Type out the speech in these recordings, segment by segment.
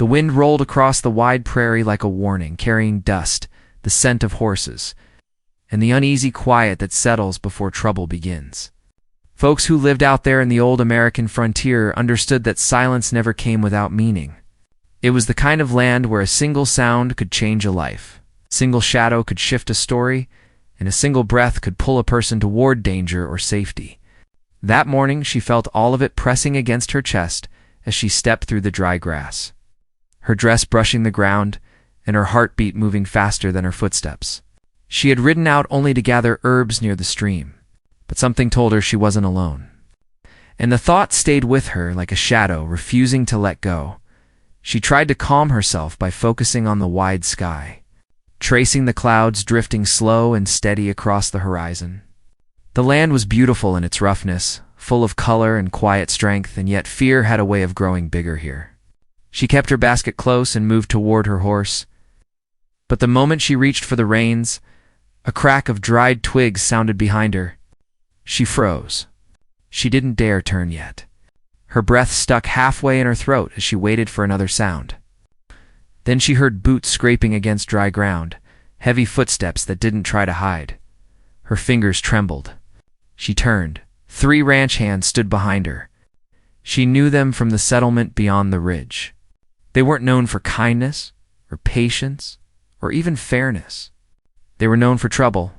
The wind rolled across the wide prairie like a warning, carrying dust, the scent of horses, and the uneasy quiet that settles before trouble begins. Folks who lived out there in the old American frontier understood that silence never came without meaning. It was the kind of land where a single sound could change a life, a single shadow could shift a story, and a single breath could pull a person toward danger or safety. That morning she felt all of it pressing against her chest as she stepped through the dry grass, her dress brushing the ground and her heartbeat moving faster than her footsteps. She had ridden out only to gather herbs near the stream, but something told her she wasn't alone. And the thought stayed with her like a shadow, refusing to let go. She tried to calm herself by focusing on the wide sky, tracing the clouds drifting slow and steady across the horizon. The land was beautiful in its roughness, full of color and quiet strength, and yet fear had a way of growing bigger here. She kept her basket close and moved toward her horse. But the moment she reached for the reins, a crack of dried twigs sounded behind her. She froze. She didn't dare turn yet. Her breath stuck halfway in her throat as she waited for another sound. Then she heard boots scraping against dry ground, heavy footsteps that didn't try to hide. Her fingers trembled. She turned. 3 ranch hands stood behind her. She knew them from the settlement beyond the ridge. They weren't known for kindness, or patience, or even fairness. They were known for trouble.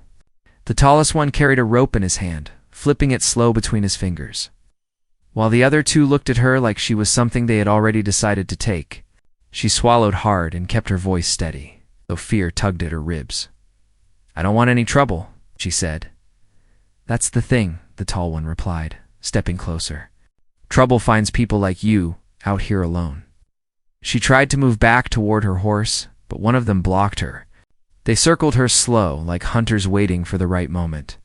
The tallest one carried a rope in his hand, flipping it slow between his fingers, while the other 2 looked at her like she was something they had already decided to take. She swallowed hard and kept her voice steady, though fear tugged at her ribs. "I don't want any trouble," she said. "That's the thing," the tall one replied, stepping closer. "Trouble finds people like you out here alone." She tried to move back toward her horse, but one of them blocked her. They circled her slow, like hunters waiting for the right moment.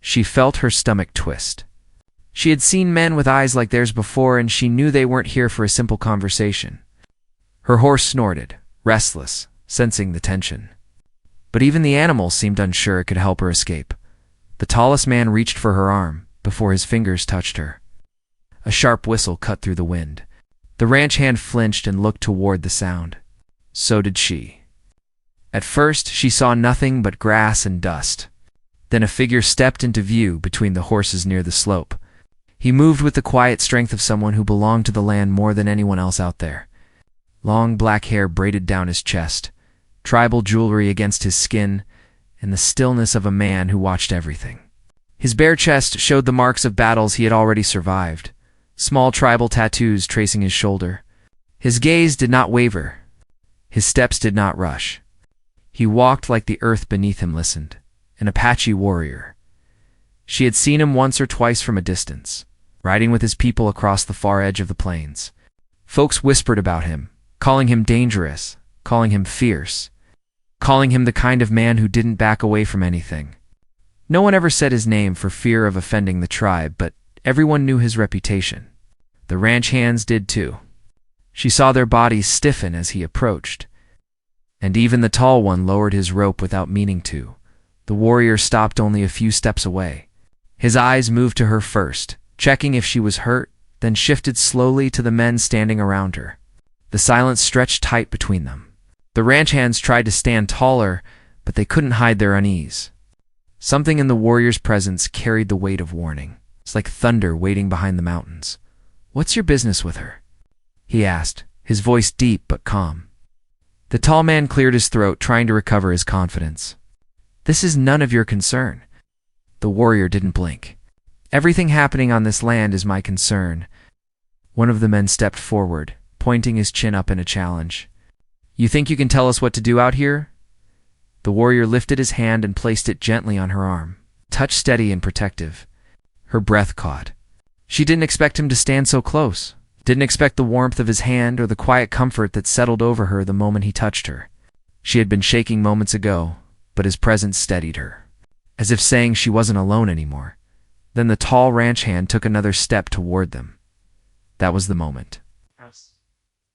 She felt her stomach twist. She had seen men with eyes like theirs before, and she knew they weren't here for a simple conversation. Her horse snorted, restless, sensing the tension. But even the animal seemed unsure it could help her escape. The tallest man reached for her arm before his fingers touched her. A sharp whistle cut through the wind. The ranch hand flinched and looked toward the sound. So did she. At first, she saw nothing but grass and dust. Then a figure stepped into view between the horses near the slope. He moved with the quiet strength of someone who belonged to the land more than anyone else out there. Long black hair braided down his chest, tribal jewelry against his skin, and the stillness of a man who watched everything. His bare chest showed the marks of battles he had already survived, small tribal tattoos tracing his shoulder. His gaze did not waver. His steps did not rush. He walked like the earth beneath him listened, an Apache warrior. She had seen him once or twice from a distance, riding with his people across the far edge of the plains. Folks whispered about him, calling him dangerous, calling him fierce, calling him the kind of man who didn't back away from anything. No one ever said his name for fear of offending the tribe, but everyone knew his reputation. The ranch hands did too. She saw their bodies stiffen as he approached, and even the tall one lowered his rope without meaning to. The warrior stopped only a few steps away. His eyes moved to her first, checking if she was hurt, then shifted slowly to the men standing around her. The silence stretched tight between them. The ranch hands tried to stand taller, but they couldn't hide their unease. Something in the warrior's presence carried the weight of warning. It's like thunder waiting behind the mountains. "What's your business with her?" he asked, his voice deep but calm. The tall man cleared his throat, trying to recover his confidence. "This is none of your concern." The warrior didn't blink. "Everything happening on this land is my concern." One of the men stepped forward, pointing his chin up in a challenge. "You think you can tell us what to do out here?" The warrior lifted his hand and placed it gently on her arm, touch steady and protective. Her breath caught. She didn't expect him to stand so close, didn't expect the warmth of his hand or the quiet comfort that settled over her the moment he touched her. She had been shaking moments ago, but his presence steadied her, as if saying she wasn't alone anymore. Then the tall ranch hand took another step toward them. That was the moment.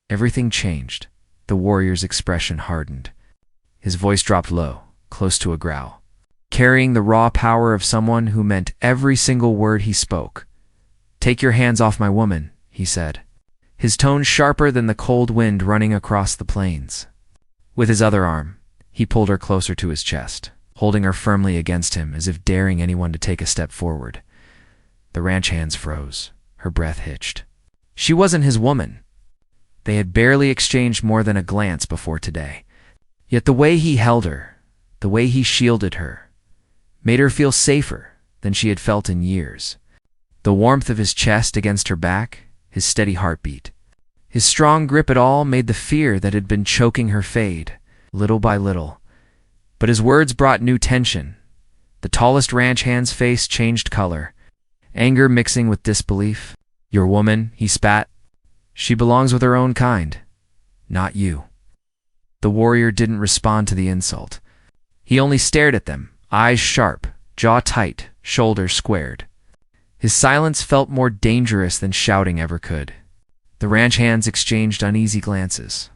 Everything changed. The warrior's expression hardened. His voice dropped low, close to a growl, carrying the raw power of someone who meant every single word he spoke. "Take your hands off my woman," he said. his tone sharper than the cold wind running across the plains. With his other arm, he pulled her closer to his chest, holding her firmly against him as if daring anyone to take a step forward. The ranch hands froze. Her breath hitched. She wasn't his woman. They had barely exchanged more than a glance before today. Yet the way he held her, the way he shielded her, made her feel safer than she had felt in years. The warmth of his chest against her back, his steady heartbeat, his strong grip at all made the fear that had been choking her fade, little by little. But his words brought new tension. The tallest ranch hand's face changed color, anger mixing with disbelief. "Your woman," he spat. "She belongs with her own kind, not you." The warrior didn't respond to the insult. He only stared at them, eyes sharp, jaw tight, shoulders squared. His silence felt more dangerous than shouting ever could. The ranch hands exchanged uneasy glances.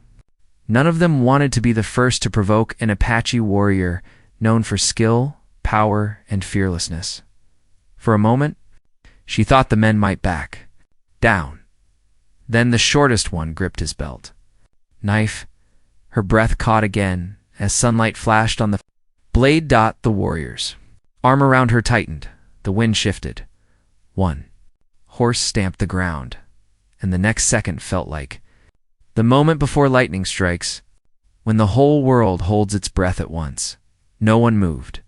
None of them wanted to be the first to provoke an Apache warrior known for skill, power, and fearlessness. For a moment, she thought the men might back down. Then the shortest one gripped his belt. Knife. Her breath caught again as sunlight flashed on the blade. The warrior's arm around her tightened. The wind shifted. One horse stamped the ground, and the next second felt like the moment before lightning strikes, when the whole world holds its breath at once. No one moved.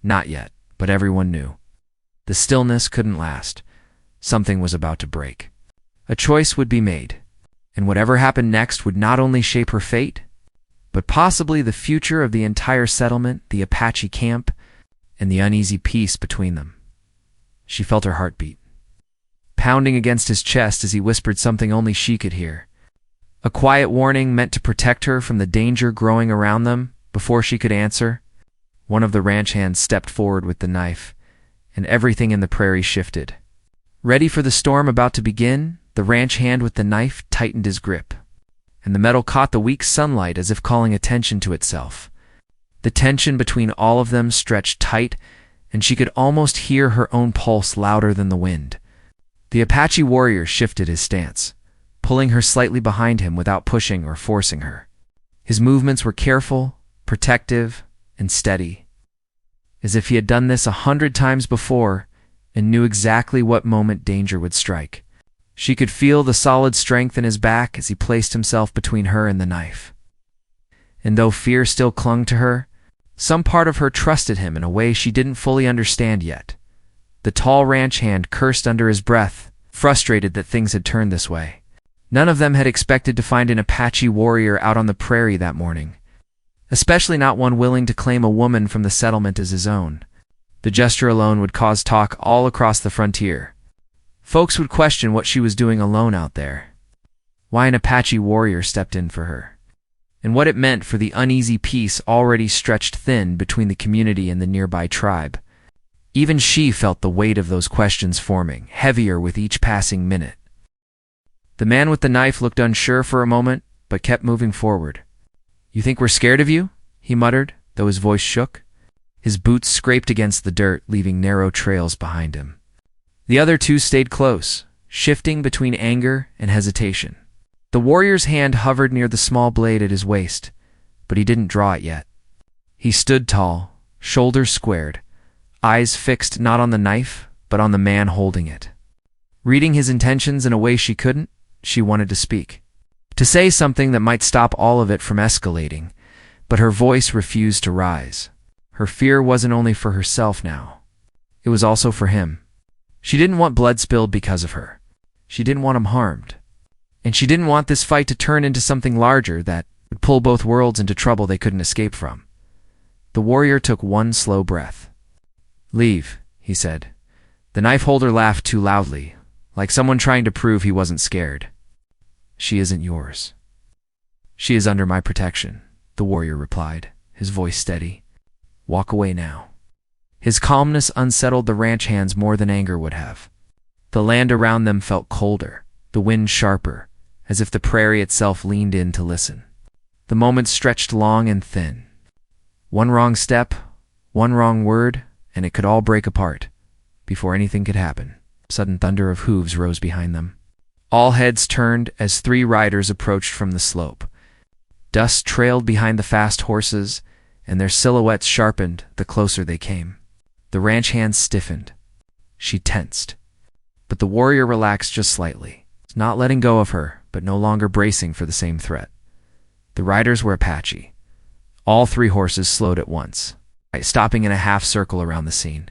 Not yet, but everyone knew. The stillness couldn't last. Something was about to break. A choice would be made, and whatever happened next would not only shape her fate, but possibly the future of the entire settlement, the Apache camp, and the uneasy peace between them. She felt her heartbeat, pounding against his chest as he whispered something only she could hear. A quiet warning meant to protect her from the danger growing around them. Before she could answer, one of the ranch hands stepped forward with the knife, and everything in the prairie shifted. Ready for the storm about to begin, the ranch hand with the knife tightened his grip, and the metal caught the weak sunlight as if calling attention to itself. The tension between all of them stretched tight, and she could almost hear her own pulse louder than the wind. The Apache warrior shifted his stance, pulling her slightly behind him without pushing or forcing her. His movements were careful, protective, and steady, as if he had done this 100 times before and knew exactly what moment danger would strike. She could feel the solid strength in his back as he placed himself between her and the knife. And though fear still clung to her, some part of her trusted him in a way she didn't fully understand yet. The tall ranch hand cursed under his breath, frustrated that things had turned this way. None of them had expected to find an Apache warrior out on the prairie that morning, especially not one willing to claim a woman from the settlement as his own. The gesture alone would cause talk all across the frontier. Folks would question what she was doing alone out there, why an Apache warrior stepped in for her, and what it meant for the uneasy peace already stretched thin between the community and the nearby tribe. Even she felt the weight of those questions forming, heavier with each passing minute. The man with the knife looked unsure for a moment, but kept moving forward. "You think we're scared of you?" he muttered, though his voice shook. His boots scraped against the dirt, leaving narrow trails behind him. The other two stayed close, shifting between anger and hesitation. The warrior's hand hovered near the small blade at his waist, but he didn't draw it yet. He stood tall, shoulders squared, eyes fixed not on the knife, but on the man holding it. Reading his intentions in a way she couldn't, she wanted to speak, to say something that might stop all of it from escalating, but her voice refused to rise. Her fear wasn't only for herself now. It was also for him. She didn't want blood spilled because of her. She didn't want him harmed. And she didn't want this fight to turn into something larger that would pull both worlds into trouble they couldn't escape from. The warrior took one slow breath. "Leave," he said. The knife holder laughed too loudly, like someone trying to prove he wasn't scared. "She isn't yours. She is under my protection," the warrior replied, his voice steady. "Walk away now." His calmness unsettled the ranch hands more than anger would have. The land around them felt colder, the wind sharper, as if the prairie itself leaned in to listen. The moments stretched long and thin. One wrong step, one wrong word, and it could all break apart. Before anything could happen, sudden thunder of hooves rose behind them. All heads turned as 3 riders approached from the slope. Dust trailed behind the fast horses, and their silhouettes sharpened the closer they came. The ranch hand stiffened. She tensed. But the warrior relaxed just slightly, not letting go of her, but no longer bracing for the same threat. The riders were Apache. All 3 horses slowed at once, stopping in a half circle around the scene.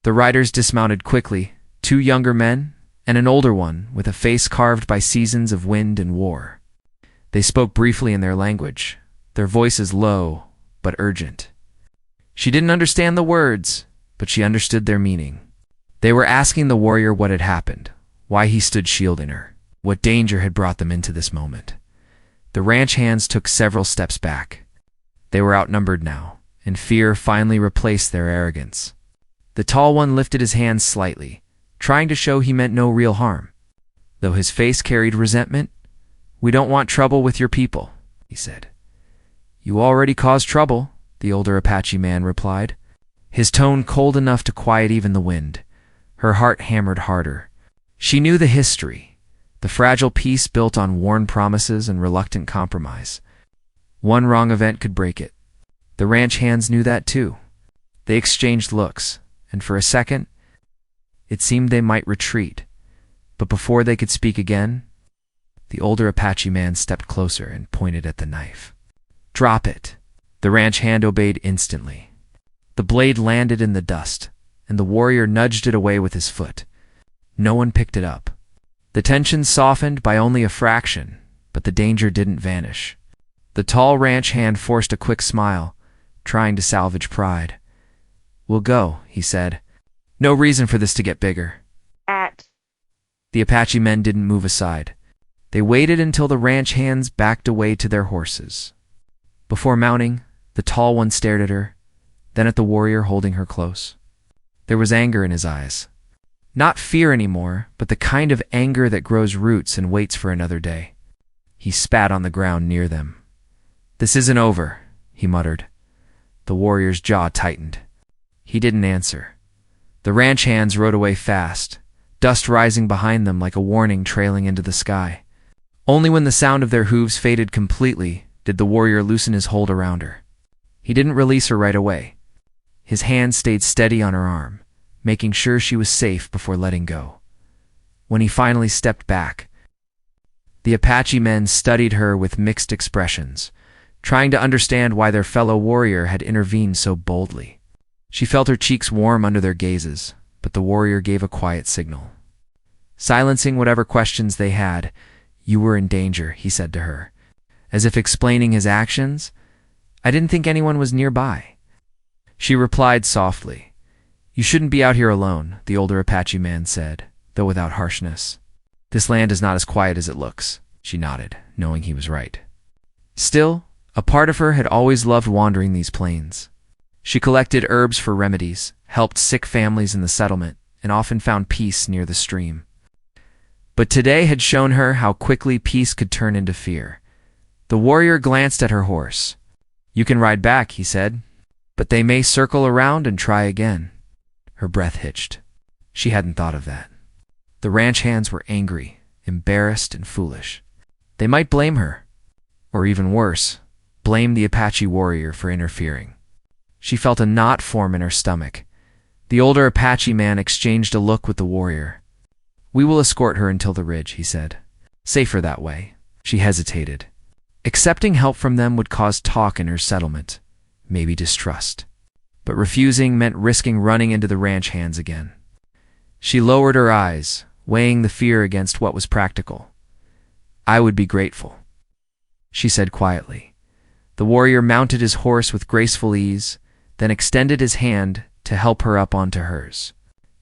The riders dismounted quickly, 2 younger men and an older one with a face carved by seasons of wind and war. They spoke briefly in their language, their voices low but urgent. She didn't understand the words, but she understood their meaning. They were asking the warrior what had happened, why he stood shielding her, what danger had brought them into this moment. The ranch hands took several steps back. They were outnumbered now, and fear finally replaced their arrogance. The tall one lifted his hands slightly, trying to show he meant no real harm. Though his face carried resentment, "We don't want trouble with your people," he said. "You already caused trouble," the older Apache man replied, his tone cold enough to quiet even the wind. Her heart hammered harder. She knew the history, the fragile peace built on worn promises and reluctant compromise. One wrong event could break it. The ranch hands knew that too. They exchanged looks, and for a second, it seemed they might retreat. But before they could speak again, the older Apache man stepped closer and pointed at the knife. "Drop it." The ranch hand obeyed instantly. The blade landed in the dust, and the warrior nudged it away with his foot. No one picked it up. The tension softened by only a fraction, but the danger didn't vanish. The tall ranch hand forced a quick smile, trying to salvage pride. "We'll go," he said. "No reason for this to get bigger." The Apache men didn't move aside. They waited until the ranch hands backed away to their horses. Before mounting, the tall one stared at her, then at the warrior holding her close. There was anger in his eyes. Not fear anymore, but the kind of anger that grows roots and waits for another day. He spat on the ground near them. "This isn't over," he muttered. The warrior's jaw tightened. He didn't answer. The ranch hands rode away fast, dust rising behind them like a warning trailing into the sky. Only when the sound of their hooves faded completely did the warrior loosen his hold around her. He didn't release her right away. His hand stayed steady on her arm, making sure she was safe before letting go. When he finally stepped back, the Apache men studied her with mixed expressions, trying to understand why their fellow warrior had intervened so boldly. She felt her cheeks warm under their gazes, but the warrior gave a quiet signal. Silencing whatever questions they had, "You were in danger," he said to her, as if explaining his actions. "I didn't think anyone was nearby." She replied softly. "You shouldn't be out here alone," the older Apache man said, though without harshness. "This land is not as quiet as it looks," she nodded, knowing he was right. Still, a part of her had always loved wandering these plains. She collected herbs for remedies, helped sick families in the settlement, and often found peace near the stream. But today had shown her how quickly peace could turn into fear. The warrior glanced at her horse. "You can ride back," he said, "but they may circle around and try again." Her breath hitched. She hadn't thought of that. The ranch hands were angry, embarrassed, and foolish. They might blame her, or even worse, blame the Apache warrior for interfering. She felt a knot form in her stomach. The older Apache man exchanged a look with the warrior. "We will escort her until the ridge," he said. "Safer that way." She hesitated. Accepting help from them would cause talk in her settlement, maybe distrust. But refusing meant risking running into the ranch hands again. She lowered her eyes, weighing the fear against what was practical. "I would be grateful," she said quietly. The warrior mounted his horse with graceful ease, then extended his hand to help her up onto hers.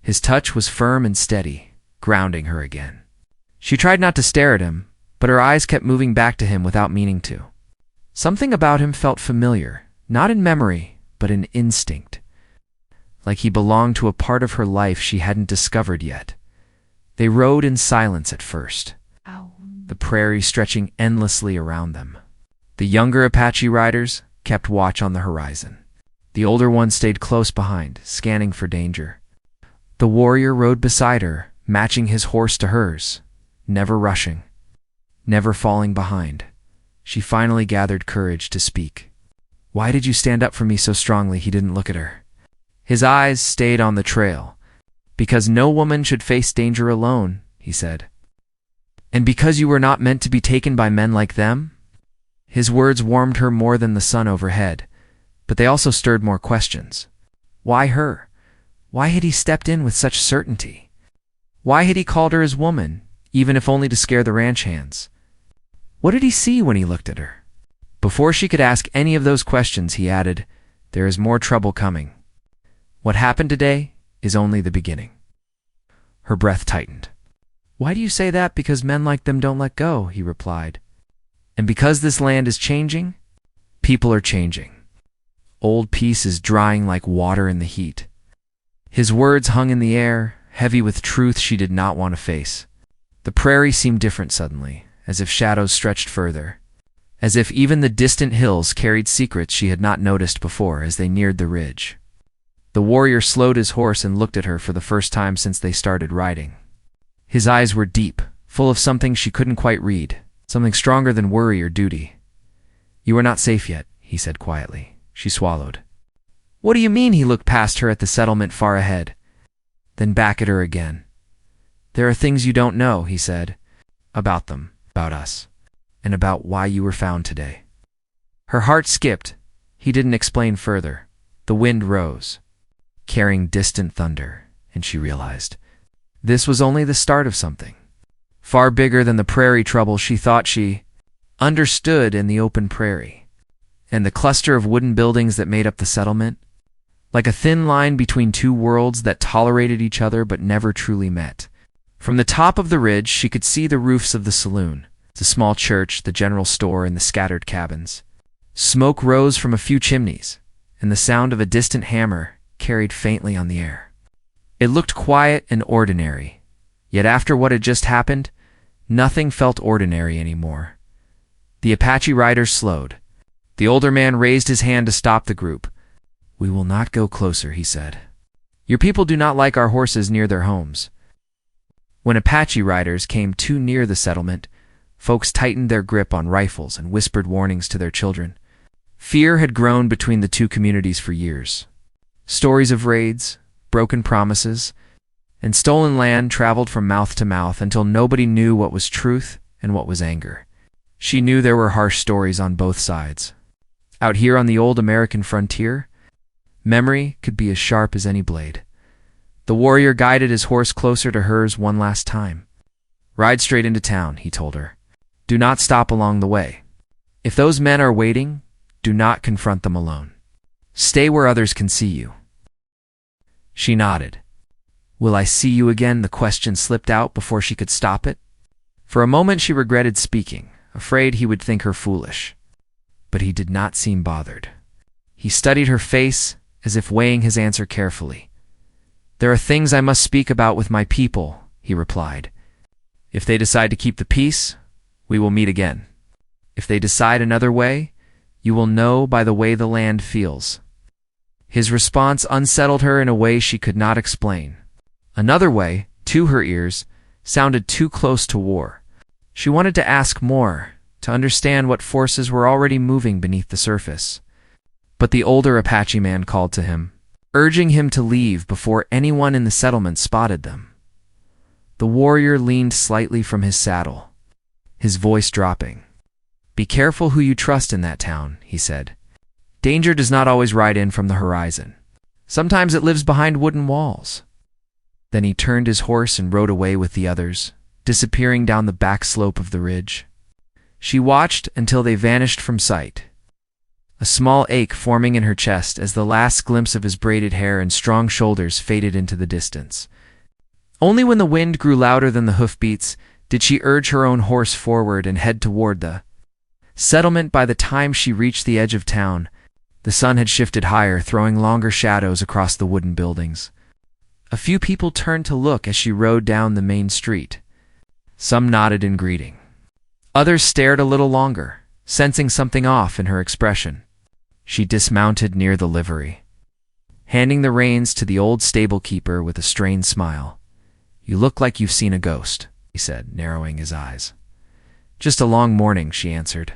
His touch was firm and steady, grounding her again. She tried not to stare at him, but her eyes kept moving back to him without meaning to. Something about him felt familiar, not in memory, but in instinct. Like he belonged to a part of her life she hadn't discovered yet. They rode in silence at first, the prairie stretching endlessly around them. The younger Apache riders kept watch on the horizon. The older one stayed close behind, scanning for danger. The warrior rode beside her, matching his horse to hers, never rushing, never falling behind. She finally gathered courage to speak. "Why did you stand up for me so strongly?" He didn't look at her. His eyes stayed on the trail. "Because no woman should face danger alone," he said. "And because you were not meant to be taken by men like them?" His words warmed her more than the sun overhead, but they also stirred more questions. Why her? Why had he stepped in with such certainty? Why had he called her his woman, even if only to scare the ranch hands? What did he see when he looked at her? Before she could ask any of those questions, he added, "There is more trouble coming. What happened today is only the beginning." Her breath tightened. "Why do you say that?" "Because men like them don't let go," he replied. "And because this land is changing, people are changing. Old peace is drying like water in the heat." His words hung in the air, heavy with truth she did not want to face. The prairie seemed different suddenly, as if shadows stretched further, as if even the distant hills carried secrets she had not noticed before as they neared the ridge. The warrior slowed his horse and looked at her for the first time since they started riding. His eyes were deep, full of something she couldn't quite read, something stronger than worry or duty. "You are not safe yet," he said quietly. She swallowed. "What do you mean?" He looked past her at the settlement far ahead, then back at her again. "There are things you don't know," he said, "about them, about us, and about why you were found today." Her heart skipped. He didn't explain further. The wind rose, carrying distant thunder, and she realized this was only the start of something far bigger than the prairie trouble she thought she understood in the open prairie, and the cluster of wooden buildings that made up the settlement, like a thin line between two worlds that tolerated each other but never truly met. From the top of the ridge, she could see the roofs of the saloon, the small church, the general store, and the scattered cabins. Smoke rose from a few chimneys, and the sound of a distant hammer carried faintly on the air. It looked quiet and ordinary, yet after what had just happened, nothing felt ordinary anymore. The Apache riders slowed. The older man raised his hand to stop the group. "We will not go closer," he said. "Your people do not like our horses near their homes." When Apache riders came too near the settlement, folks tightened their grip on rifles and whispered warnings to their children. Fear had grown between the two communities for years. Stories of raids, broken promises, and stolen land traveled from mouth to mouth until nobody knew what was truth and what was anger. She knew there were harsh stories on both sides. Out here on the old American frontier, memory could be as sharp as any blade. The warrior guided his horse closer to hers one last time. "Ride straight into town," he told her. "Do not stop along the way. If those men are waiting, do not confront them alone. Stay where others can see you." She nodded. "Will I see you again?" The question slipped out before she could stop it. For a moment she regretted speaking, afraid he would think her foolish. But he did not seem bothered. He studied her face as if weighing his answer carefully. "There are things I must speak about with my people," he replied. "If they decide to keep the peace, we will meet again. If they decide another way, you will know by the way the land feels." His response unsettled her in a way she could not explain. Another way, to her ears, sounded too close to war. She wanted to ask more, to understand what forces were already moving beneath the surface. But the older Apache man called to him, urging him to leave before anyone in the settlement spotted them. The warrior leaned slightly from his saddle, his voice dropping. "Be careful who you trust in that town," he said. "Danger does not always ride in from the horizon. Sometimes it lives behind wooden walls." Then he turned his horse and rode away with the others, disappearing down the back slope of the ridge. She watched until they vanished from sight, a small ache forming in her chest as the last glimpse of his braided hair and strong shoulders faded into the distance. Only when the wind grew louder than the hoofbeats did she urge her own horse forward and head toward the settlement. By the time she reached the edge of town, the sun had shifted higher, throwing longer shadows across the wooden buildings. A few people turned to look as she rode down the main street. Some nodded in greeting. Others stared a little longer, sensing something off in her expression. She dismounted near the livery, handing the reins to the old stable keeper with a strained smile. "You look like you've seen a ghost." he said, narrowing his eyes. Just a long morning, she answered.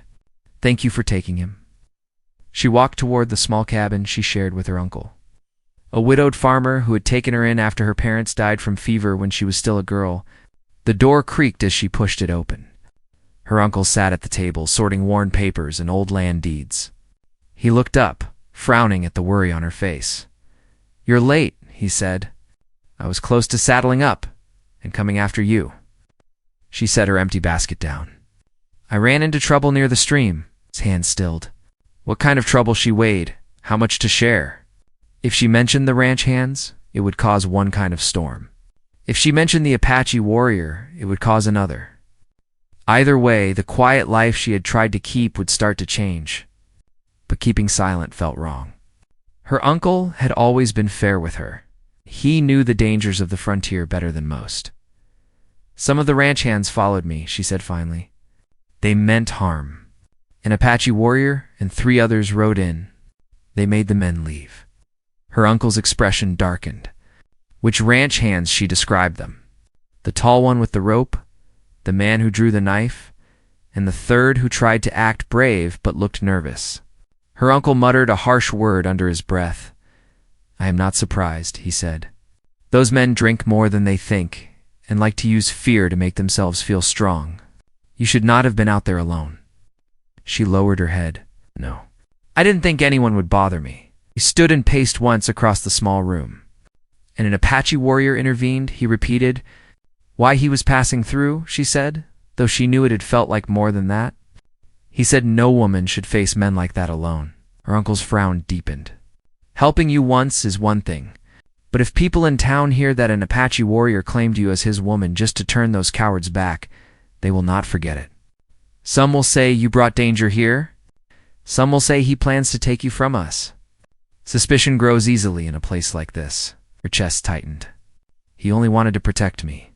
Thank you for taking him. She walked toward the small cabin she shared with her uncle. A widowed farmer who had taken her in after her parents died from fever when she was still a girl. The door creaked as she pushed it open. Her uncle sat at the table, sorting worn papers and old land deeds. He looked up, frowning at the worry on her face. You're late, he said. I was close to saddling up and coming after you. She set her empty basket down. I ran into trouble near the stream. His hand stilled. What kind of trouble? She weighed. How much to share? If she mentioned the ranch hands, it would cause one kind of storm. If she mentioned the Apache warrior, it would cause another. Either way, the quiet life she had tried to keep would start to change. But keeping silent felt wrong. Her uncle had always been fair with her. He knew the dangers of the frontier better than most. Some of the ranch hands followed me, she said finally. They meant harm. An Apache warrior and 3 others rode in. They made the men leave. Her uncle's expression darkened. Which ranch hands? She described them. The tall one with the rope, the man who drew the knife, and the third who tried to act brave but looked nervous. Her uncle muttered a harsh word under his breath. I am not surprised, he said. Those men drink more than they think and like to use fear to make themselves feel strong. You should not have been out there alone. She lowered her head. No. I didn't think anyone would bother me. He stood and paced once across the small room. And an Apache warrior intervened, he repeated. Why he was passing through, she said, though she knew it had felt like more than that. He said no woman should face men like that alone. Her uncle's frown deepened. Helping you once is one thing, but if people in town hear that an Apache warrior claimed you as his woman just to turn those cowards back, they will not forget it. Some will say you brought danger here. Some will say he plans to take you from us. Suspicion grows easily in a place like this. Her chest tightened. He only wanted to protect me.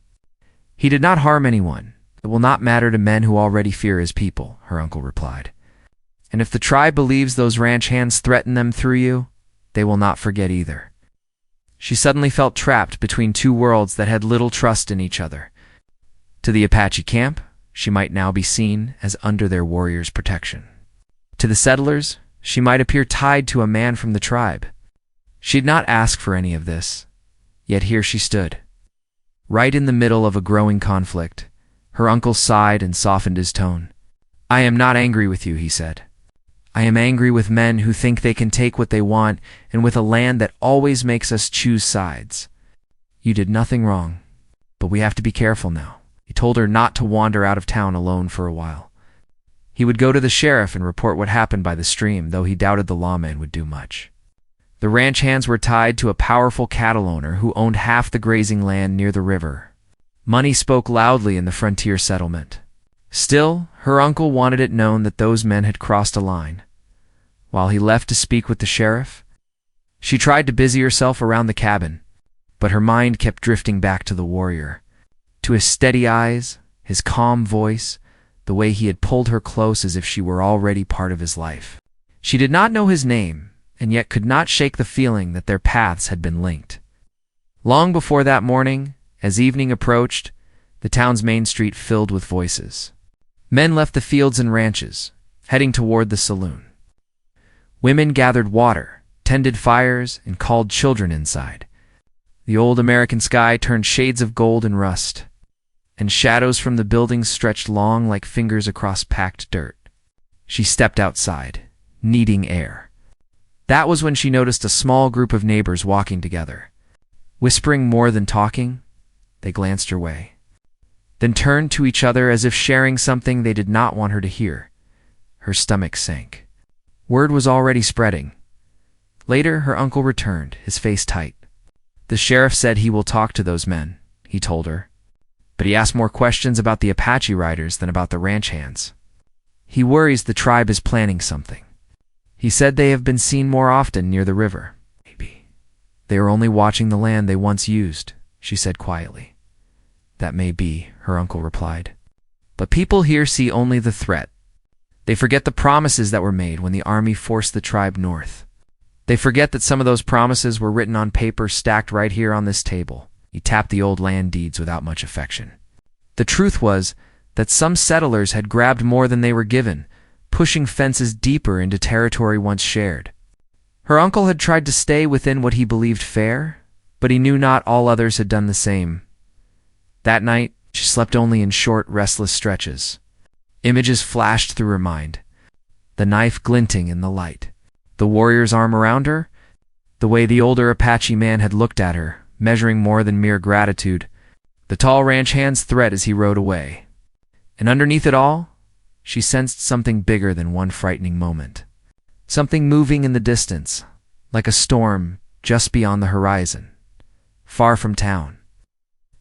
He did not harm anyone. It will not matter to men who already fear his people, her uncle replied. And if the tribe believes those ranch hands threaten them through you, they will not forget either. She suddenly felt trapped between 2 worlds that had little trust in each other. To the Apache camp, she might now be seen as under their warrior's protection. To the settlers, she might appear tied to a man from the tribe. She did not ask for any of this, yet here she stood. Right in the middle of a growing conflict, her uncle sighed and softened his tone. I am not angry with you, he said. I am angry with men who think they can take what they want and with a land that always makes us choose sides. You did nothing wrong, but we have to be careful now. He told her not to wander out of town alone for a while. He would go to the sheriff and report what happened by the stream, though he doubted the lawman would do much. The ranch hands were tied to a powerful cattle owner who owned half the grazing land near the river. Money spoke loudly in the frontier settlement. Still, her uncle wanted it known that those men had crossed a line. While he left to speak with the sheriff, she tried to busy herself around the cabin, but her mind kept drifting back to the warrior, to his steady eyes, his calm voice, the way he had pulled her close as if she were already part of his life. She did not know his name, and yet could not shake the feeling that their paths had been linked. Long before that morning, as evening approached, the town's main street filled with voices. Men left the fields and ranches, heading toward the saloon. Women gathered water, tended fires, and called children inside. The old American sky turned shades of gold and rust, and shadows from the buildings stretched long like fingers across packed dirt. She stepped outside, needing air. That was when she noticed a small group of neighbors walking together. Whispering more than talking, they glanced her way, then turned to each other as if sharing something they did not want her to hear. Her stomach sank. Word was already spreading. Later, her uncle returned, his face tight. The sheriff said he will talk to those men, he told her, but he asked more questions about the Apache riders than about the ranch hands. He worries the tribe is planning something. He said they have been seen more often near the river. Maybe they are only watching the land they once used, she said quietly. That may be, her uncle replied. But people here see only the threat. They forget the promises that were made when the army forced the tribe north. They forget that some of those promises were written on paper stacked right here on this table. He tapped the old land deeds without much affection. The truth was that some settlers had grabbed more than they were given, pushing fences deeper into territory once shared. Her uncle had tried to stay within what he believed fair, but he knew not all others had done the same. That night, she slept only in short, restless stretches. Images flashed through her mind, the knife glinting in the light, the warrior's arm around her, the way the older Apache man had looked at her, measuring more than mere gratitude, the tall ranch hand's threat as he rode away. And underneath it all, she sensed something bigger than one frightening moment. Something moving in the distance, like a storm just beyond the horizon, far from town.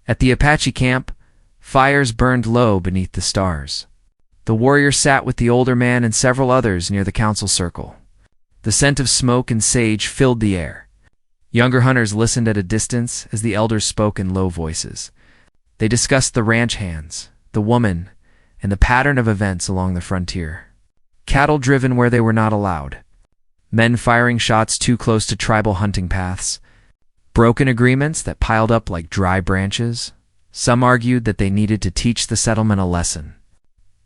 At the Apache camp, fires burned low beneath the stars. The warrior sat with the older man and several others near the council circle. The scent of smoke and sage filled the air. Younger hunters listened at a distance as the elders spoke in low voices. They discussed the ranch hands, the woman, and the pattern of events along the frontier. Cattle driven where they were not allowed. Men firing shots too close to tribal hunting paths. Broken agreements that piled up like dry branches. Some argued that they needed to teach the settlement a lesson.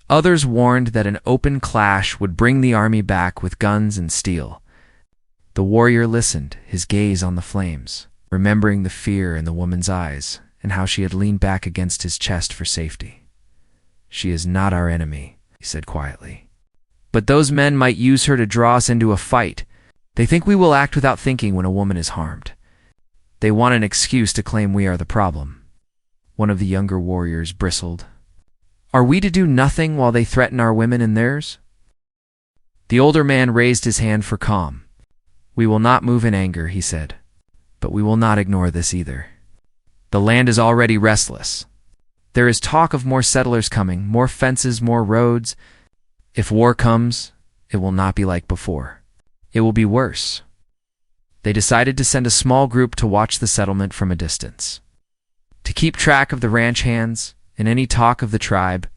Others warned that an open clash would bring the army back with guns and steel. The warrior listened, his gaze on the flames, remembering the fear in the woman's eyes and how she had leaned back against his chest for safety. "She is not our enemy," he said quietly. "But those men might use her to draw us into a fight. They think we will act without thinking when a woman is harmed. They want an excuse to claim we are the problem." One of the younger warriors bristled. "Are we to do nothing while they threaten our women and theirs?" The older man raised his hand for calm. "We will not move in anger," he said, "but we will not ignore this either. The land is already restless. There is talk of more settlers coming, more fences, more roads. If war comes, it will not be like before. It will be worse." They decided to send a small group to watch the settlement from a distance, to keep track of the ranch hands and any talk of the tribe.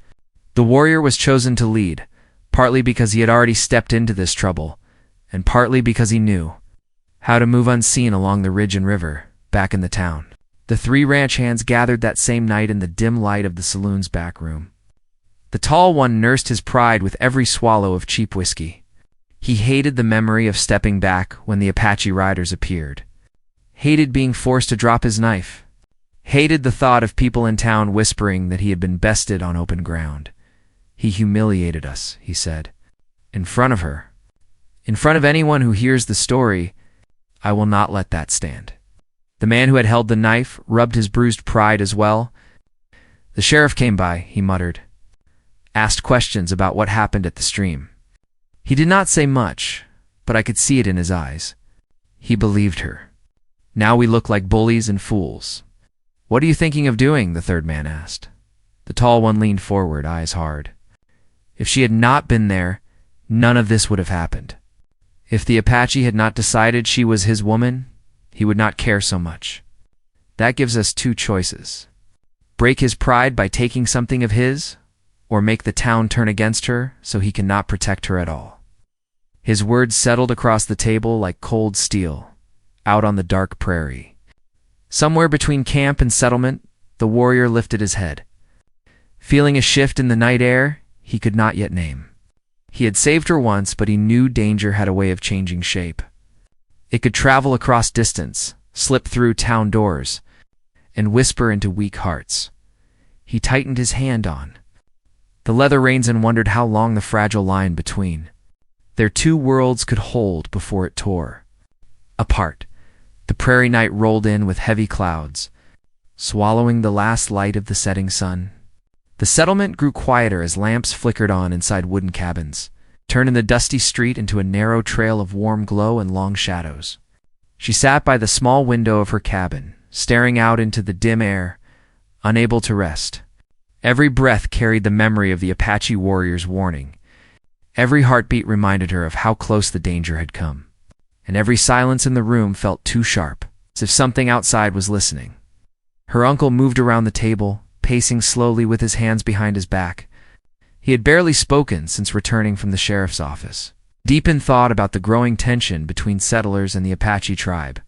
The warrior was chosen to lead, partly because he had already stepped into this trouble, and partly because he knew how to move unseen along the ridge and river, back in the town. The 3 ranch hands gathered that same night in the dim light of the saloon's back room. The tall one nursed his pride with every swallow of cheap whiskey. He hated the memory of stepping back when the Apache riders appeared. Hated being forced to drop his knife. Hated the thought of people in town whispering that he had been bested on open ground. "He humiliated us," he said. "In front of her. In front of anyone who hears the story, I will not let that stand." The man who had held the knife rubbed his bruised pride as well. "The sheriff came by," he muttered. "Asked questions about what happened at the stream. He did not say much, but I could see it in his eyes. He believed her. Now we look like bullies and fools." "What are you thinking of doing?" the third man asked. The tall one leaned forward, eyes hard. If she had not been there, none of this would have happened. If the Apache had not decided she was his woman, he would not care so much. That gives us 2 choices. Break his pride by taking something of his, or make the town turn against her so he cannot protect her at all. His words settled across the table like cold steel, out on the dark prairie. Somewhere between camp and settlement, the warrior lifted his head. Feeling a shift in the night air he could not yet name. He had saved her once, but he knew danger had a way of changing shape. It could travel across distance, slip through town doors, and whisper into weak hearts. He tightened his hand on the leather reins and wondered how long the fragile line between their 2 worlds could hold before it tore apart. The prairie night rolled in with heavy clouds, swallowing the last light of the setting sun. The settlement grew quieter as lamps flickered on inside wooden cabins, turning the dusty street into a narrow trail of warm glow and long shadows. She sat by the small window of her cabin, staring out into the dim air, unable to rest. Every breath carried the memory of the Apache warrior's warning. Every heartbeat reminded her of how close the danger had come. And every silence in the room felt too sharp, as if something outside was listening. Her uncle moved around the table, pacing slowly with his hands behind his back. He had barely spoken since returning from the sheriff's office, deep in thought about the growing tension between settlers and the Apache tribe.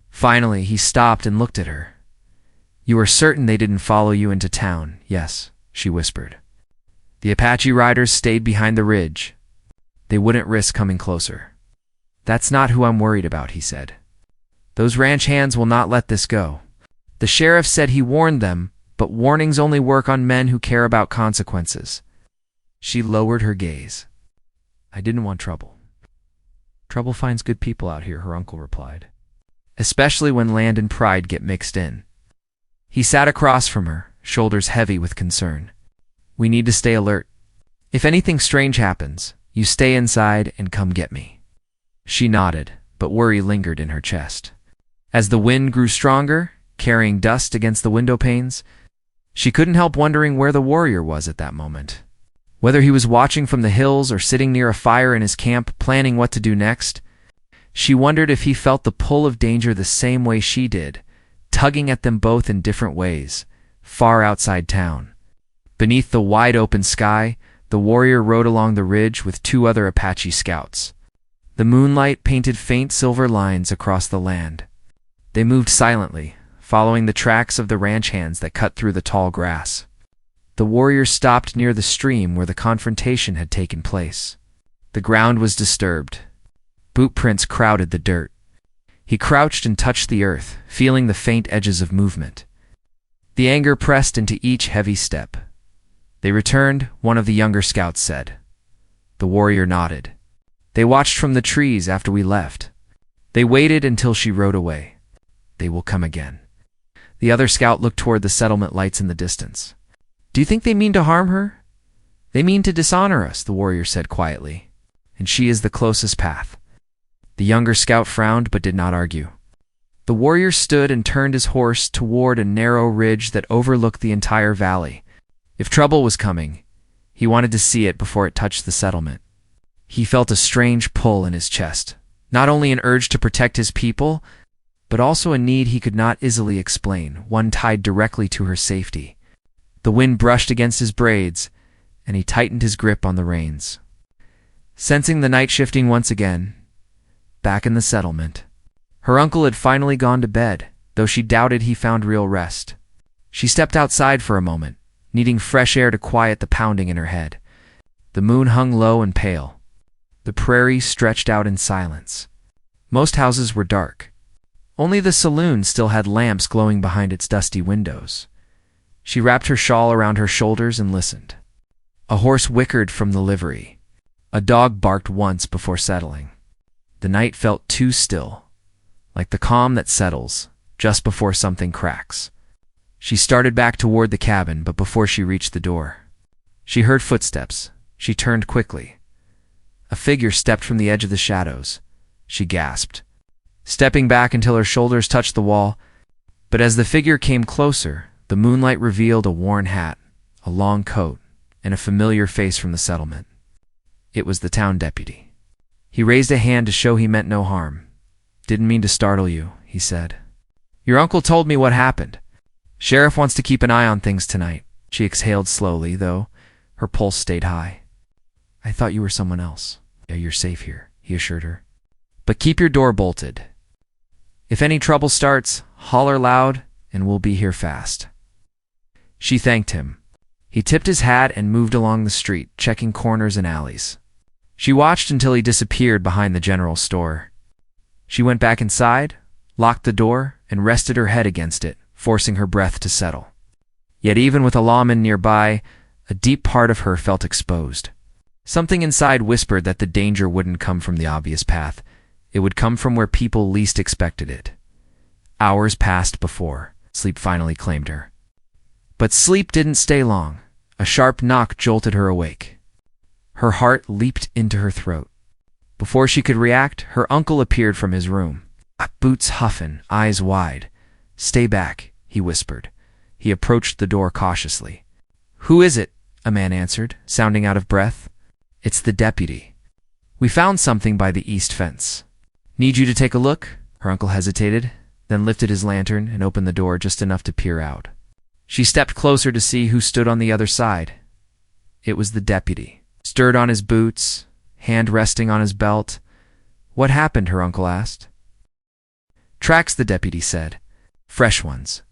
Finally, he stopped and looked at her. "You are certain they didn't follow you into town, yes?" she whispered. The Apache riders stayed behind the ridge. They wouldn't risk coming closer. That's not who I'm worried about, he said. Those ranch hands will not let this go. The sheriff said he warned them, but warnings only work on men who care about consequences. She lowered her gaze. I didn't want trouble. Trouble finds good people out here, her uncle replied. Especially when land and pride get mixed in. He sat across from her, shoulders heavy with concern. We need to stay alert. If anything strange happens, you stay inside and come get me. She nodded, but worry lingered in her chest. As the wind grew stronger, carrying dust against the window panes, she couldn't help wondering where the warrior was at that moment. Whether he was watching from the hills or sitting near a fire in his camp planning what to do next, she wondered if he felt the pull of danger the same way she did, tugging at them both in different ways, far outside town. Beneath the wide-open sky, the warrior rode along the ridge with 2 other Apache scouts. The moonlight painted faint silver lines across the land. They moved silently, following the tracks of the ranch hands that cut through the tall grass. The warrior stopped near the stream where the confrontation had taken place. The ground was disturbed. Boot prints crowded the dirt. He crouched and touched the earth, feeling the faint edges of movement. The anger pressed into each heavy step. They returned, one of the younger scouts said. The warrior nodded. They watched from the trees after we left. They waited until she rode away. They will come again. The other scout looked toward the settlement lights in the distance. Do you think they mean to harm her? They mean to dishonor us, the warrior said quietly. And she is the closest path. The younger scout frowned but did not argue. The warrior stood and turned his horse toward a narrow ridge that overlooked the entire valley. If trouble was coming, he wanted to see it before it touched the settlement. He felt a strange pull in his chest, not only an urge to protect his people, but also a need he could not easily explain, one tied directly to her safety. The wind brushed against his braids, and he tightened his grip on the reins. Sensing the night shifting once again, back in the settlement, her uncle had finally gone to bed, though she doubted he found real rest. She stepped outside for a moment, needing fresh air to quiet the pounding in her head. The moon hung low and pale. The prairie stretched out in silence. Most houses were dark. Only the saloon still had lamps glowing behind its dusty windows. She wrapped her shawl around her shoulders and listened. A horse whickered from the livery. A dog barked once before settling. The night felt too still, like the calm that settles just before something cracks. She started back toward the cabin, but before she reached the door, she heard footsteps. She turned quickly. A figure stepped from the edge of the shadows. She gasped, stepping back until her shoulders touched the wall. But as the figure came closer, the moonlight revealed a worn hat, a long coat, and a familiar face from the settlement. It was the town deputy. He raised a hand to show he meant no harm. Didn't mean to startle you, he said. Your uncle told me what happened. Sheriff wants to keep an eye on things tonight. She exhaled slowly, though her pulse stayed high. I thought you were someone else. Yeah, you're safe here, he assured her. But keep your door bolted. If any trouble starts, holler loud, and we'll be here fast. She thanked him. He tipped his hat and moved along the street, checking corners and alleys. She watched until he disappeared behind the general store. She went back inside, locked the door, and rested her head against it, forcing her breath to settle. Yet even with a lawman nearby, a deep part of her felt exposed. Something inside whispered that the danger wouldn't come from the obvious path. It would come from where people least expected it. Hours passed before sleep finally claimed her. But sleep didn't stay long. A sharp knock jolted her awake. Her heart leaped into her throat. Before she could react, her uncle appeared from his room. Boots huffing, eyes wide. Stay back, he whispered. He approached the door cautiously. Who is it? A man answered, sounding out of breath. It's the deputy. We found something by the east fence. Need you to take a look? Her uncle hesitated, then lifted his lantern and opened the door just enough to peer out. She stepped closer to see who stood on the other side. It was the deputy, stirred on his boots, hand resting on his belt. What happened? Her uncle asked. Tracks, the deputy said. Fresh ones.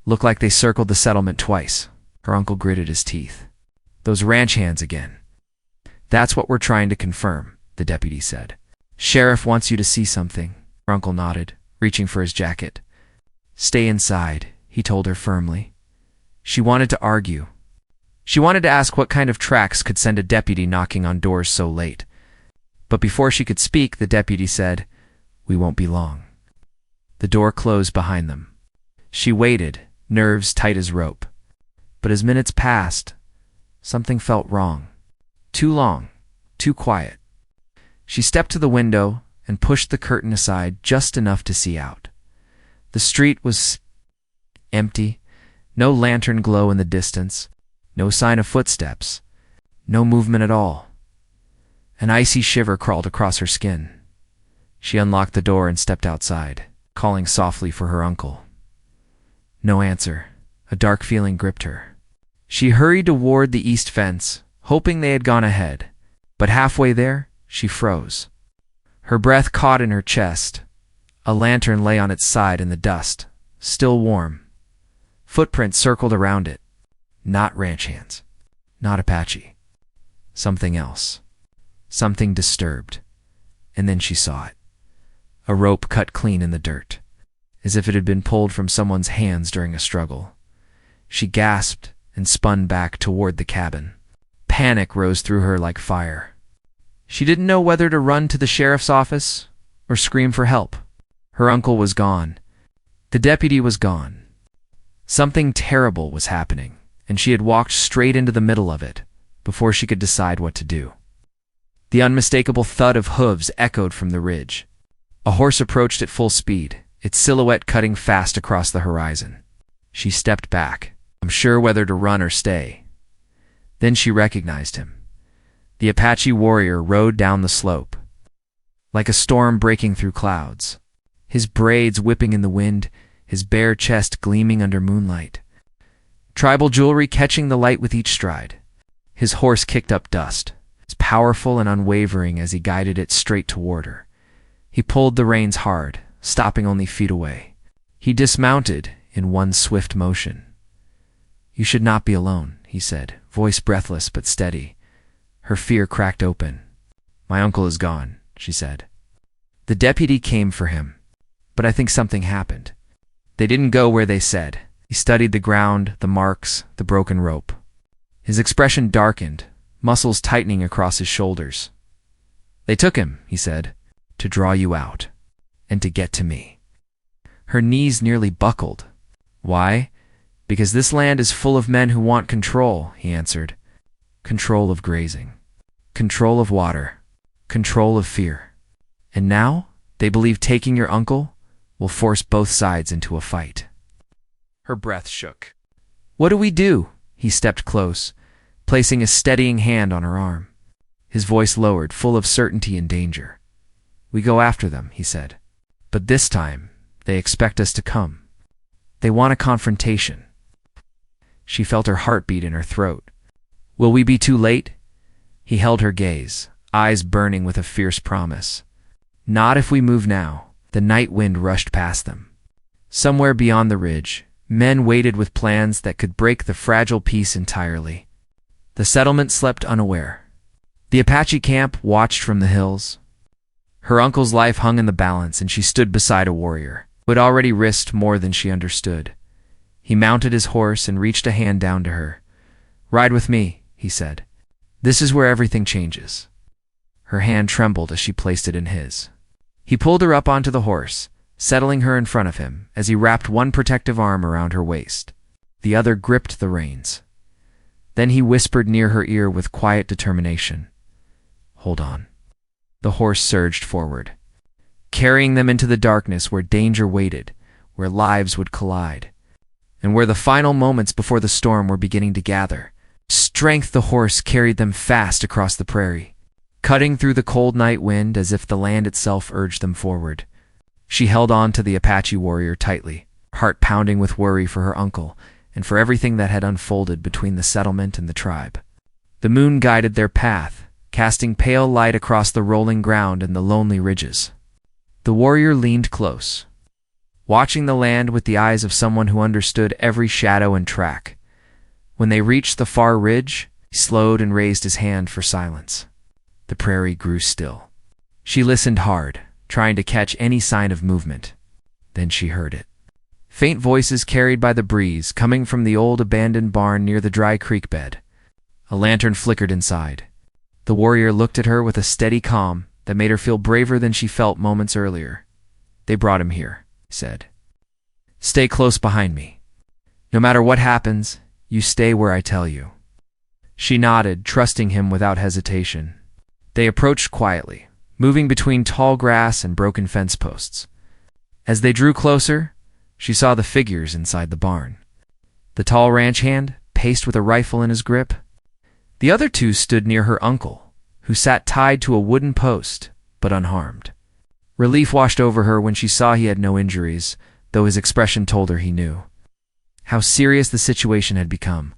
Look like they circled the settlement twice. Her uncle gritted his teeth. Those ranch hands again. That's what we're trying to confirm, the deputy said. Sheriff wants you to see something. Her uncle nodded, reaching for his jacket. Stay inside, he told her firmly. She wanted to argue. She wanted to ask what kind of tracks could send a deputy knocking on doors so late. But before she could speak, the deputy said, We won't be long. The door closed behind them. She waited, nerves tight as rope. But as minutes passed, something felt wrong. Too long, too quiet. She stepped to the window and pushed the curtain aside just enough to see out. The street was empty, no lantern glow in the distance, no sign of footsteps, no movement at all. An icy shiver crawled across her skin. She unlocked the door and stepped outside, calling softly for her uncle. No answer. A dark feeling gripped her. She hurried toward the east fence, hoping they had gone ahead, but halfway there, she froze. Her breath caught in her chest. A lantern lay on its side in the dust, still warm. Footprints circled around it. Not ranch hands. Not Apache. Something else. Something disturbed. And then she saw it. A rope cut clean in the dirt, as if it had been pulled from someone's hands during a struggle. She gasped and spun back toward the cabin. Panic rose through her like fire. She didn't know whether to run to the sheriff's office or scream for help. Her uncle was gone. The deputy was gone. Something terrible was happening, and she had walked straight into the middle of it before she could decide what to do. The unmistakable thud of hooves echoed from the ridge. A horse approached at full speed, its silhouette cutting fast across the horizon. She stepped back, unsure whether to run or stay. Then she recognized him. The Apache warrior rode down the slope, like a storm breaking through clouds, his braids whipping in the wind, his bare chest gleaming under moonlight. Tribal jewelry catching the light with each stride. His horse kicked up dust, as powerful and unwavering as he guided it straight toward her. He pulled the reins hard, stopping only feet away. He dismounted in one swift motion. You should not be alone, he said, voice breathless but steady. Her fear cracked open. My uncle is gone, she said. The deputy came for him, but I think something happened. They didn't go where they said. He studied the ground, the marks, the broken rope. His expression darkened, muscles tightening across his shoulders. They took him, he said, to draw you out, and to get to me. Her knees nearly buckled. Why? Because this land is full of men who want control, he answered. Control of grazing. Control of water. Control of fear. And now, they believe taking your uncle will force both sides into a fight. Her breath shook. What do we do? He stepped close, placing a steadying hand on her arm. His voice lowered, full of certainty and danger. We go after them, he said. But this time, they expect us to come. They want a confrontation. She felt her heartbeat in her throat. Will we be too late? He held her gaze, eyes burning with a fierce promise. Not if we move now. The night wind rushed past them. Somewhere beyond the ridge, men waited with plans that could break the fragile peace entirely. The settlement slept unaware. The Apache camp watched from the hills. Her uncle's life hung in the balance, and she stood beside a warrior who had already risked more than she understood. He mounted his horse and reached a hand down to her. Ride with me, he said. This is where everything changes. Her hand trembled as she placed it in his. He pulled her up onto the horse, settling her in front of him as he wrapped one protective arm around her waist. The other gripped the reins. Then he whispered near her ear with quiet determination. Hold on. The horse surged forward, carrying them into the darkness where danger waited, where lives would collide, and where the final moments before the storm were beginning to gather. Strength the horse carried them fast across the prairie, cutting through the cold night wind as if the land itself urged them forward. She held on to the Apache warrior tightly, heart pounding with worry for her uncle and for everything that had unfolded between the settlement and the tribe. The moon guided their path, casting pale light across the rolling ground and the lonely ridges. The warrior leaned close, watching the land with the eyes of someone who understood every shadow and track. When they reached the far ridge, he slowed and raised his hand for silence. The prairie grew still. She listened hard, trying to catch any sign of movement. Then she heard it. Faint voices carried by the breeze, coming from the old abandoned barn near the dry creek bed. A lantern flickered inside. The warrior looked at her with a steady calm that made her feel braver than she felt moments earlier. "They brought him here," he said. "Stay close behind me. No matter what happens, you stay where I tell you." She nodded, trusting him without hesitation. They approached quietly, moving between tall grass and broken fence posts. As they drew closer, she saw the figures inside the barn. The tall ranch hand, paced with a rifle in his grip. The other two stood near her uncle, who sat tied to a wooden post, but unharmed. Relief washed over her when she saw he had no injuries, though his expression told her he knew how serious the situation had become.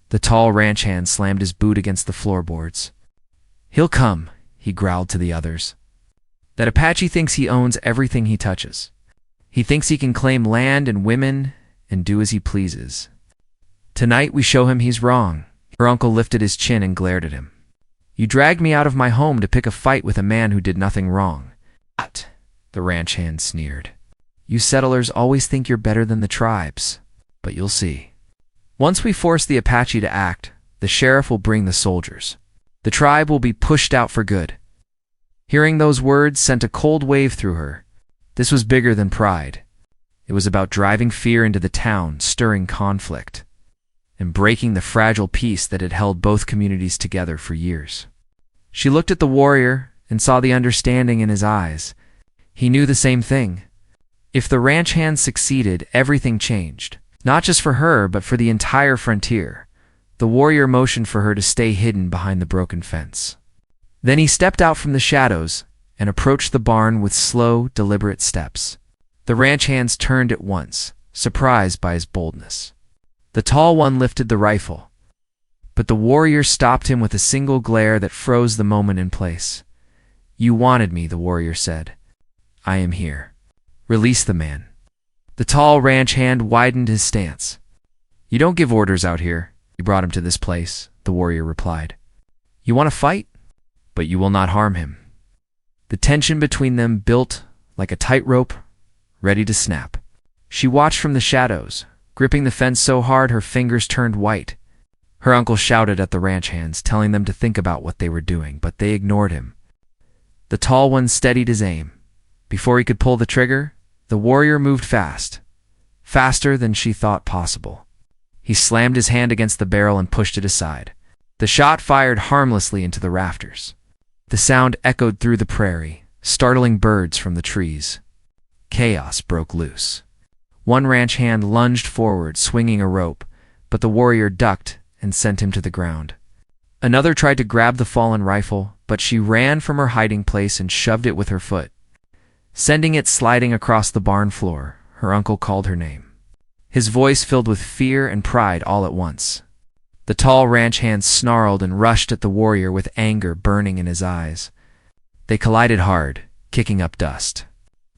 The tall ranch hand slammed his boot against the floorboards. "He'll come," he growled to the others. "That Apache thinks he owns everything he touches. He thinks he can claim land and women and do as he pleases. Tonight we show him he's wrong." Her uncle lifted his chin and glared at him. "You dragged me out of my home to pick a fight with a man who did nothing wrong." "What?" the ranch hand sneered. "You settlers always think you're better than the tribes, but you'll see. Once we force the Apache to act, the sheriff will bring the soldiers. The tribe will be pushed out for good." Hearing those words sent a cold wave through her. This was bigger than pride. It was about driving fear into the town, stirring conflict, and breaking the fragile peace that had held both communities together for years. She looked at the warrior and saw the understanding in his eyes. He knew the same thing. If the ranch hand succeeded, everything changed. Not just for her, but for the entire frontier. The warrior motioned for her to stay hidden behind the broken fence. Then he stepped out from the shadows and approached the barn with slow, deliberate steps. The ranch hands turned at once, surprised by his boldness. The tall one lifted the rifle, but the warrior stopped him with a single glare that froze the moment in place. "You wanted me," the warrior said. "I am here. Release the man." The tall ranch hand widened his stance. "You don't give orders out here. You brought him to this place," the warrior replied. "You want to fight? But you will not harm him." The tension between them built like a tightrope, ready to snap. She watched from the shadows, gripping the fence so hard her fingers turned white. Her uncle shouted at the ranch hands, telling them to think about what they were doing, but they ignored him. The tall one steadied his aim. Before he could pull the trigger, the warrior moved fast, faster than she thought possible. He slammed his hand against the barrel and pushed it aside. The shot fired harmlessly into the rafters. The sound echoed through the prairie, startling birds from the trees. Chaos broke loose. One ranch hand lunged forward, swinging a rope, but the warrior ducked and sent him to the ground. Another tried to grab the fallen rifle, but she ran from her hiding place and shoved it with her foot. Sending it sliding across the barn floor, her uncle called her name. His voice filled with fear and pride all at once. The tall ranch hand snarled and rushed at the warrior with anger burning in his eyes. They collided hard, kicking up dust.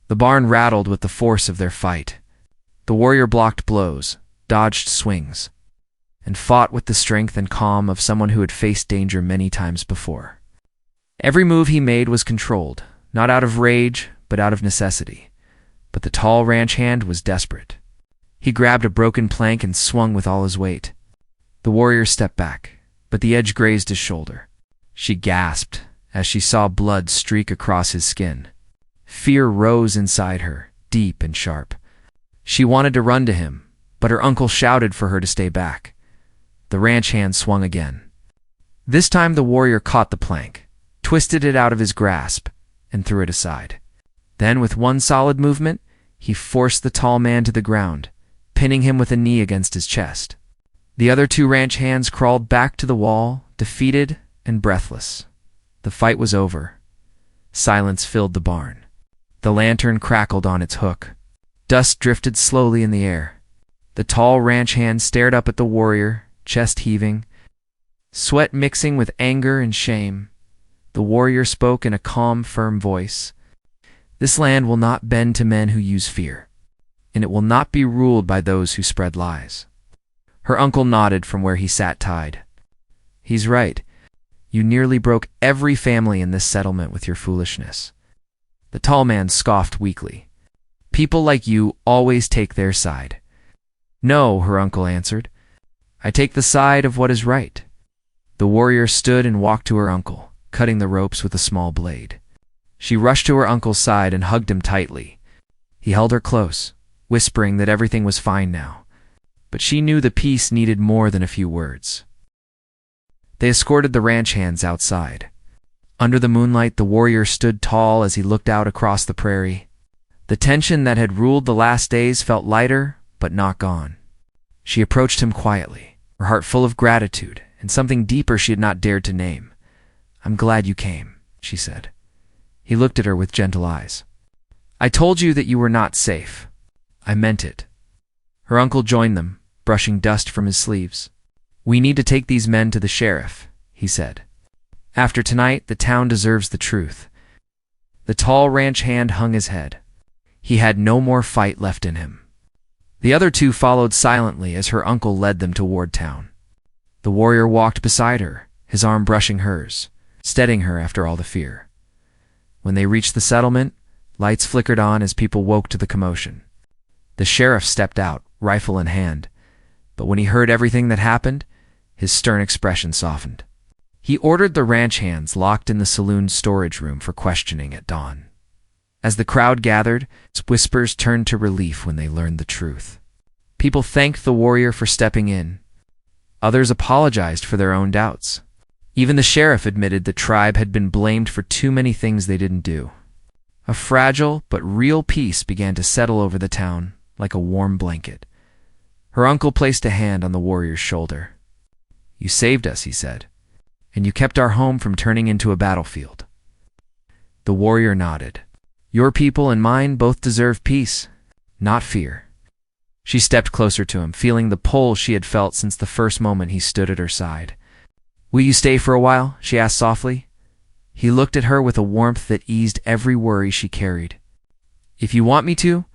The barn rattled with the force of their fight. The warrior blocked blows, dodged swings, and fought with the strength and calm of someone who had faced danger many times before. Every move he made was controlled, not out of rage, but out of necessity. But the tall ranch hand was desperate. He grabbed a broken plank and swung with all his weight. The warrior stepped back, but the edge grazed his shoulder. She gasped as she saw blood streak across his skin. Fear rose inside her, deep and sharp. She wanted to run to him, but her uncle shouted for her to stay back. The ranch hand swung again. This time the warrior caught the plank, twisted it out of his grasp, and threw it aside. Then, with one solid movement, he forced the tall man to the ground, pinning him with a knee against his chest. The other two ranch hands crawled back to the wall, defeated and breathless. The fight was over. Silence filled the barn. The lantern crackled on its hook. Dust drifted slowly in the air. The tall ranch hand stared up at the warrior, chest heaving, sweat mixing with anger and shame. The warrior spoke in a calm, firm voice. "This land will not bend to men who use fear, and it will not be ruled by those who spread lies." Her uncle nodded from where he sat tied. He's right. You nearly broke every family in this settlement with your foolishness. The tall man scoffed weakly. People like you always take their side. No, her uncle answered. I take the side of what is right. The warrior stood and walked to her uncle, cutting the ropes with a small blade. She rushed to her uncle's side and hugged him tightly. He held her close, whispering that everything was fine now. But she knew the peace needed more than a few words. They escorted the ranch hands outside. Under the moonlight, the warrior stood tall as he looked out across the prairie. The tension that had ruled the last days felt lighter, but not gone. She approached him quietly, her heart full of gratitude and something deeper she had not dared to name. I'm glad you came, she said. He looked at her with gentle eyes. I told you that you were not safe. I meant it. Her uncle joined them, brushing dust from his sleeves. We need to take these men to the sheriff, he said. After tonight, the town deserves the truth. The tall ranch hand hung his head. He had no more fight left in him. The other two followed silently as her uncle led them toward town. The warrior walked beside her, his arm brushing hers, steadying her after all the fear. When they reached the settlement, lights flickered on as people woke to the commotion. The sheriff stepped out, rifle in hand, but when he heard everything that happened, his stern expression softened. He ordered the ranch hands locked in the saloon storage room for questioning at dawn. As the crowd gathered, its whispers turned to relief when they learned the truth. People thanked the warrior for stepping in. Others apologized for their own doubts. Even the sheriff admitted the tribe had been blamed for too many things they didn't do. A fragile but real peace began to settle over the town like a warm blanket. Her uncle placed a hand on the warrior's shoulder. You saved us, he said, and you kept our home from turning into a battlefield. The warrior nodded. Your people and mine both deserve peace, not fear. She stepped closer to him, feeling the pull she had felt since the first moment he stood at her side. Will you stay for a while? She asked softly. He looked at her with a warmth that eased every worry she carried. If you want me to?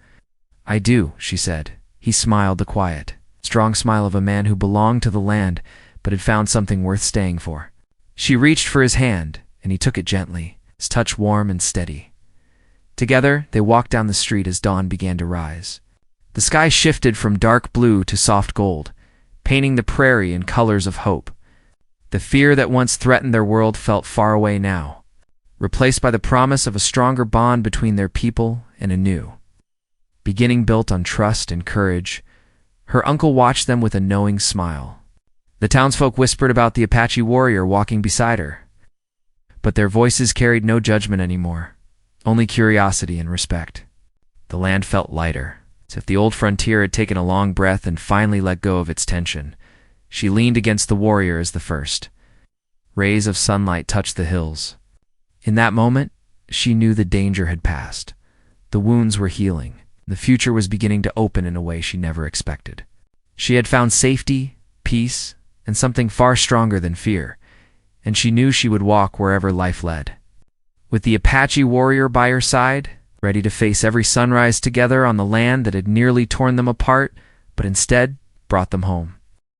I do, she said. He smiled the quiet, strong smile of a man who belonged to the land but had found something worth staying for. She reached for his hand, and he took it gently, his touch warm and steady. Together, they walked down the street as dawn began to rise. The sky shifted from dark blue to soft gold, painting the prairie in colors of hope. The fear that once threatened their world felt far away now, replaced by the promise of a stronger bond between their people and a new beginning built on trust and courage. Her uncle watched them with a knowing smile. The townsfolk whispered about the Apache warrior walking beside her, but their voices carried no judgment anymore, only curiosity and respect. The land felt lighter, as if the old frontier had taken a long breath and finally let go of its tension. She leaned against the warrior as the first. Rays of sunlight touched the hills. In that moment, she knew the danger had passed. The wounds were healing. The future was beginning to open in a way she never expected. She had found safety, peace, and something far stronger than fear, and she knew she would walk wherever life led. With the Apache warrior by her side, ready to face every sunrise together on the land that had nearly torn them apart, but instead brought them home.